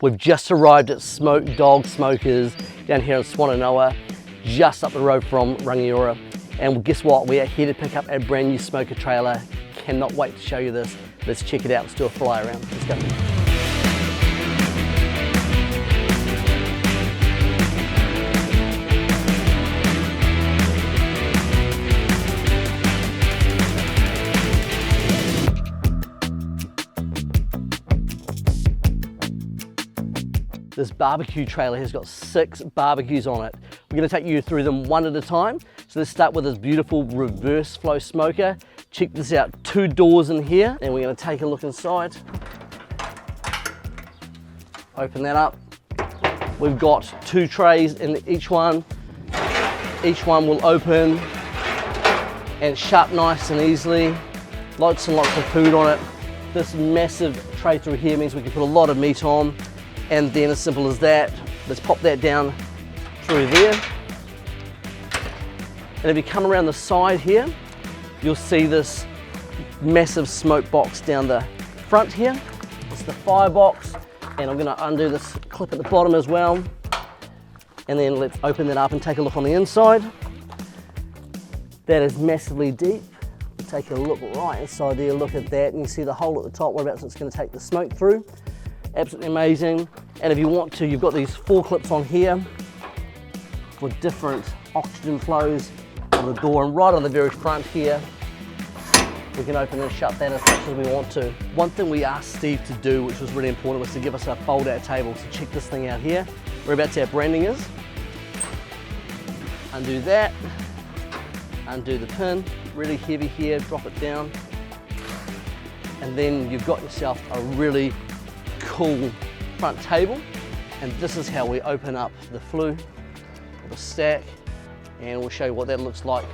We've just arrived at Smokedogg Smokers down here in Swannanoa, just up the road from Rangiora. And guess what? We are here to pick up a brand new smoker trailer. Cannot wait to show you this. Let's check it out. Let's do a fly around. Let's go. This barbecue trailer has got 6 barbecues on it. We're going to take you through them one at a time. So let's start with this beautiful reverse flow smoker. Check this out, 2 doors in here, and we're going to take a look inside. Open that up. We've got 2 trays in each one. Each one will open and shut nice and easily. Lots and lots of food on it. This massive tray through here means we can put a lot of meat on. And then as simple as that, let's pop that down through there. And if you come around the side here, you'll see this massive smoke box down the front here. It's the firebox, and I'm gonna undo this clip at the bottom as well. And then let's open that up and take a look on the inside. That is massively deep. Take a look right inside there, look at that, and you see the hole at the top whereabouts it's gonna take the smoke through. Absolutely amazing. And if you want to, you've got these 4 clips on here for different oxygen flows on the door, and right on the very front here, we can open and shut that as much as we want to. One thing we asked Steve to do, which was really important, was to give us a fold out table. So check this thing out here, whereabouts our branding is. Undo that, undo the pin, really heavy here, drop it down. And then you've got yourself a really cool front table, and this is how we open up the flue or the stack, and we'll show you what that looks like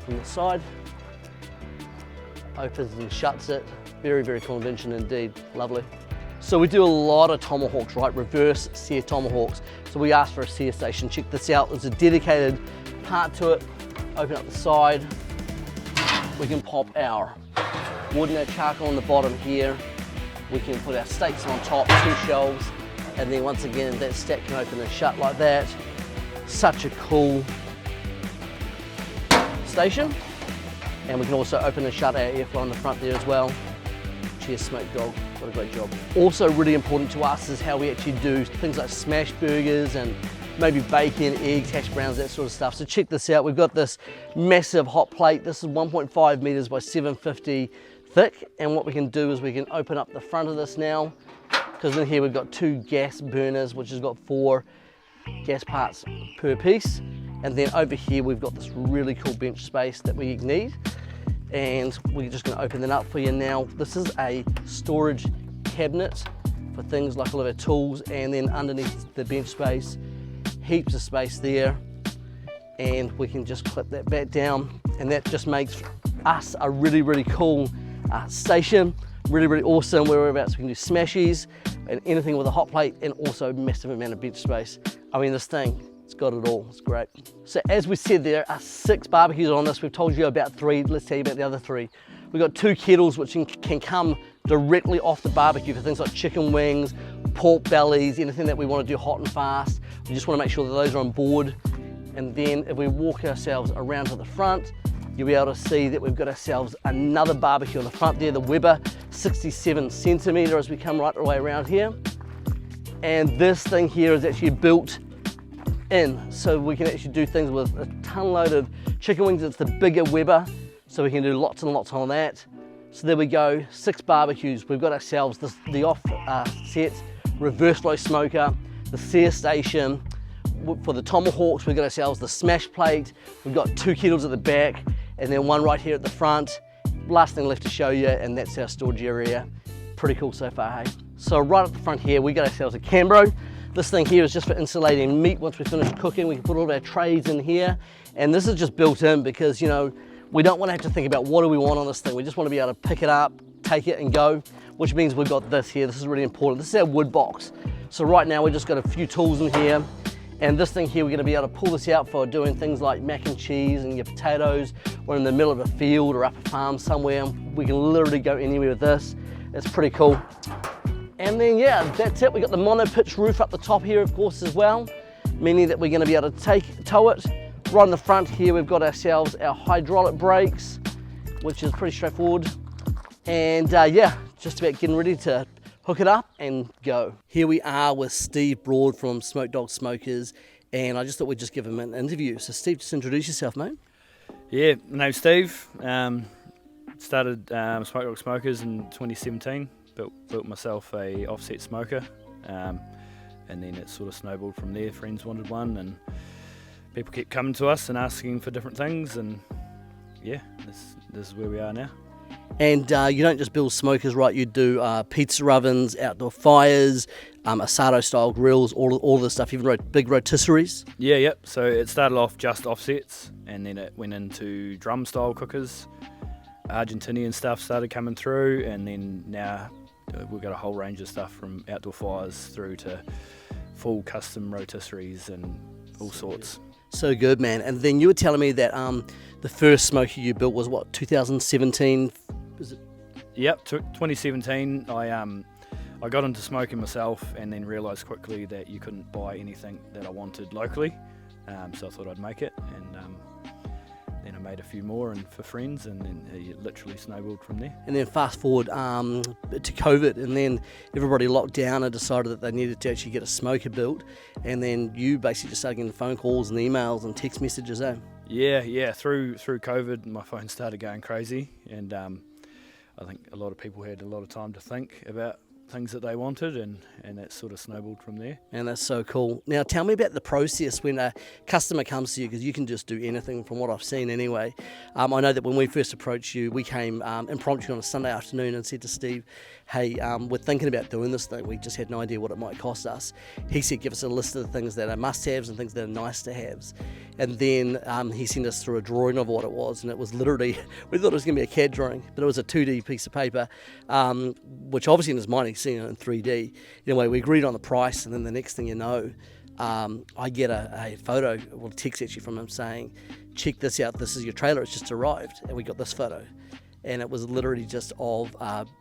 from the side. Opens and shuts it. Very, very cool invention indeed. Lovely. So we do a lot of tomahawks, right? Reverse sear tomahawks. So we asked for a sear station. Check this out. There's a dedicated part to it. Open up the side. We can pop our wood and our charcoal on the bottom here. We can put our steaks on top, 2 shelves, and then once again that stack can open and shut like that. Such a cool station. And we can also open and shut our airflow on the front there as well. Cheers, Smokedogg, what a great job. Also really important to us is how we actually do things like smash burgers and maybe bacon, eggs, hash browns, that sort of stuff. So check this out, we've got this massive hot plate. This is 1.5 meters by 750 thick, and what we can do is we can open up the front of this now, because in here we've got 2 gas burners, which has got 4 gas parts per piece, and then over here we've got this really cool bench space that we need, and we're just going to open that up for you now. This is a storage cabinet for things like all of our tools, and then underneath the bench space, heaps of space there, and we can just clip that back down, and that just makes us a really, really cool station. Really, really awesome. Whereabouts we can do smashies and anything with a hot plate, and also massive amount of bench space. I mean, this thing, it's got it all. It's great. So as we said, there are 6 barbecues on this. We've told you about 3. Let's tell you about the other 3. We've got 2 kettles which can come directly off the barbecue for things like chicken wings, pork bellies, anything that we want to do hot and fast. We just want to make sure that those are on board. And then if we walk ourselves around to the front, you'll be able to see that we've got ourselves another barbecue on the front there, the Weber 67 centimeter, as we come right the way around here. And this thing here is actually built in, so we can actually do things with a ton load of chicken wings. It's the bigger Weber, so we can do lots and lots on that. So there we go, 6 barbecues. We've got ourselves the offset reverse flow smoker, the sear station. For the tomahawks, we've got ourselves the smash plate. We've got 2 kettles at the back, and then 1 right here at the front. Last thing left to show you, and that's our storage area. Pretty cool so far, hey? So right at the front here, we got ourselves a Cambro. This thing here is just for insulating meat. Once we finish cooking, we can put all of our trays in here. And this is just built in because, you know, we don't want to have to think about what do we want on this thing. We just want to be able to pick it up, take it and go, which means we've got this here. This is really important. This is our wood box. So right now we've just got a few tools in here. And this thing here, we're gonna be able to pull this out for doing things like mac and cheese and your potatoes. We're in the middle of a field or up a farm somewhere. We can literally go anywhere with this. It's pretty cool. And then yeah, that's it. We got the mono pitch roof up the top here, of course, as well, meaning that we're going to be able to tow it. Right in the front here, we've got ourselves our hydraulic brakes, which is pretty straightforward. And yeah, just about getting ready to hook it up and go. Here we are with Steve Broad from Smokedogg Smokers, and I just thought we'd just give him an interview. So Steve, just introduce yourself, mate. Yeah, my name's Steve. Started Smokedogg Smokers in 2017. Built myself a offset smoker, and then it sort of snowballed from there. Friends wanted one, and people kept coming to us and asking for different things, and yeah, this is where we are now. And you don't just build smokers, right? You do pizza ovens, outdoor fires, asado style grills, all the stuff. You even wrote big rotisseries. Yeah, yep. So it started off just offsets, and then it went into drum style cookers. Argentinian stuff started coming through, and then now we've got a whole range of stuff from outdoor fires through to full custom rotisseries and all sorts. So good, man. And then you were telling me that the first smoker you built was what, 2017? Is it? Yep, 2017. I got into smoking myself, and then realised quickly that you couldn't buy anything that I wanted locally. So I thought I'd make it, and then I made a few more and for friends, and then it literally snowballed from there. And then fast forward to COVID, and then everybody locked down and decided that they needed to actually get a smoker built, and then you basically just started getting phone calls and emails and text messages, eh? Yeah. Through COVID, my phone started going crazy, and I think a lot of people had a lot of time to think about things that they wanted, and that sort of snowballed from there. And that's so cool. Now tell me about the process when a customer comes to you, because you can just do anything from what I've seen anyway. I know that when we first approached you, we came impromptu on a Sunday afternoon and said to Steve, hey, we're thinking about doing this thing. We just had no idea what it might cost us. He said give us a list of the things that are must-haves and things that are nice-to-haves. And then he sent us through a drawing of what it was, and it was literally, we thought it was going to be a CAD drawing, but it was a 2D piece of paper, which obviously in his mind he's seen it in 3D. Anyway, we agreed on the price, and then the next thing you know, I get a photo, well, text actually from him saying, check this out, this is your trailer, it's just arrived. And we got this photo, and it was literally just of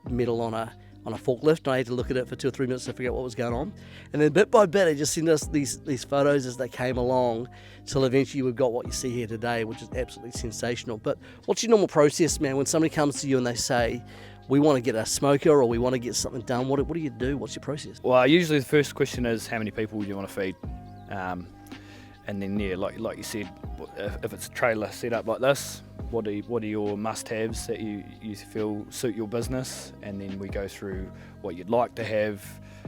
metal on a forklift, and I had to look at it for 2 or 3 minutes to figure out what was going on. And then bit by bit, they just sent us these photos as they came along, till eventually we've got what you see here today, which is absolutely sensational. But what's your normal process, man, when somebody comes to you and they say, we want to get a smoker or we want to get something done, what do you do? What's your process? Well, usually the first question is how many people do you want to feed? And then, yeah, like you said, if it's a trailer set up like this, what are your must-haves that you feel suit your business? And then we go through what you'd like to have,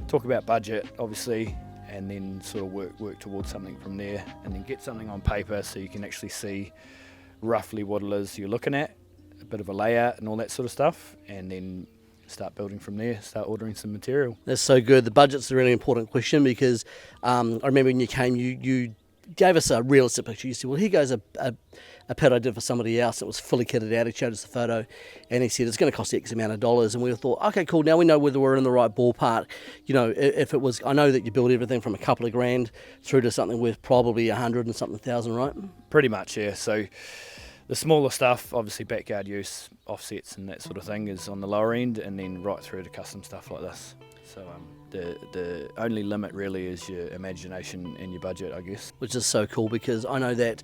talk about budget, obviously, and then sort of work towards something from there, and then get something on paper so you can actually see roughly what it is you're looking at, a bit of a layout and all that sort of stuff, and then start building from there, start ordering some material. That's so good. The budget's a really important question, because I remember when you came, you gave us a realistic picture. You said, well, here goes a pit I did for somebody else that was fully kitted out. He showed us the photo, and he said it's going to cost X amount of dollars, and we thought, okay, cool, now we know whether we're in the right ballpark. You know, if it was, I know that you build everything from a couple of grand through to something worth probably 100 and something thousand, right? Pretty much, yeah. So the smaller stuff, obviously backyard use, offsets and that sort of thing, is on the lower end, and then right through to custom stuff like this. So the only limit really is your imagination and your budget, I guess. Which is so cool, because I know that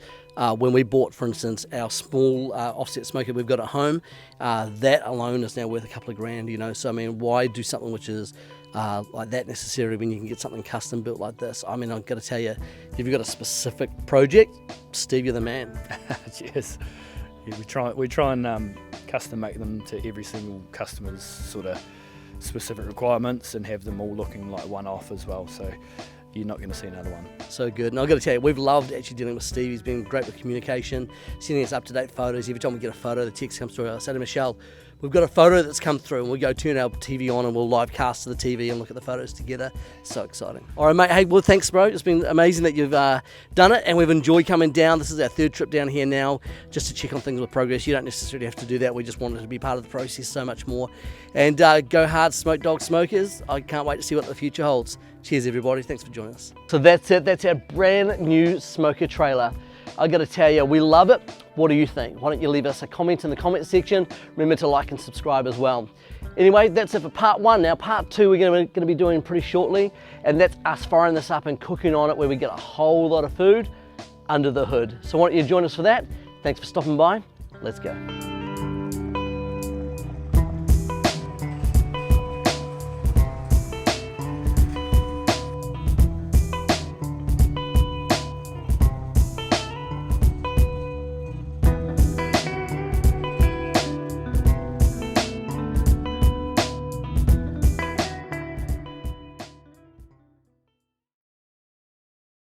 when we bought, for instance, our small offset smoker we've got at home, that alone is now worth a couple of grand, you know. So I mean, why do something which is like that necessarily when you can get something custom built like this? I mean, I've got to tell you, if you've got a specific project, Steve, you're the man. Yes. Yeah, we try and custom make them to every single customer's sort of specific requirements, and have them all looking like one-off as well, so you're not going to see another one. So good. And I've got to tell you, we've loved actually dealing with Steve. He's been great with communication, sending us up-to-date photos. Every time we get a photo, the text comes through. I say to Michelle, we've got a photo that's come through, and we'll go turn our TV on and we'll live cast to the TV and look at the photos together. So exciting. All right, mate. Hey, well, thanks, bro. It's been amazing that you've done it, and we've enjoyed coming down. This is our 3rd trip down here now, just to check on things with progress. You don't necessarily have to do that. We just wanted to be part of the process so much more. And go hard, Smokedogg Smokers. I can't wait to see what the future holds. Cheers, everybody. Thanks for joining us. So that's it. That's our brand new smoker trailer. I gotta tell you, we love it. What do you think? Why don't you leave us a comment in the comment section? Remember to like and subscribe as well. Anyway, that's it for part 1. Now part 2 we're going to be doing pretty shortly, and that's us firing this up and cooking on it, where we get a whole lot of food under the hood. So why don't you join us for that? Thanks for stopping by. Let's go.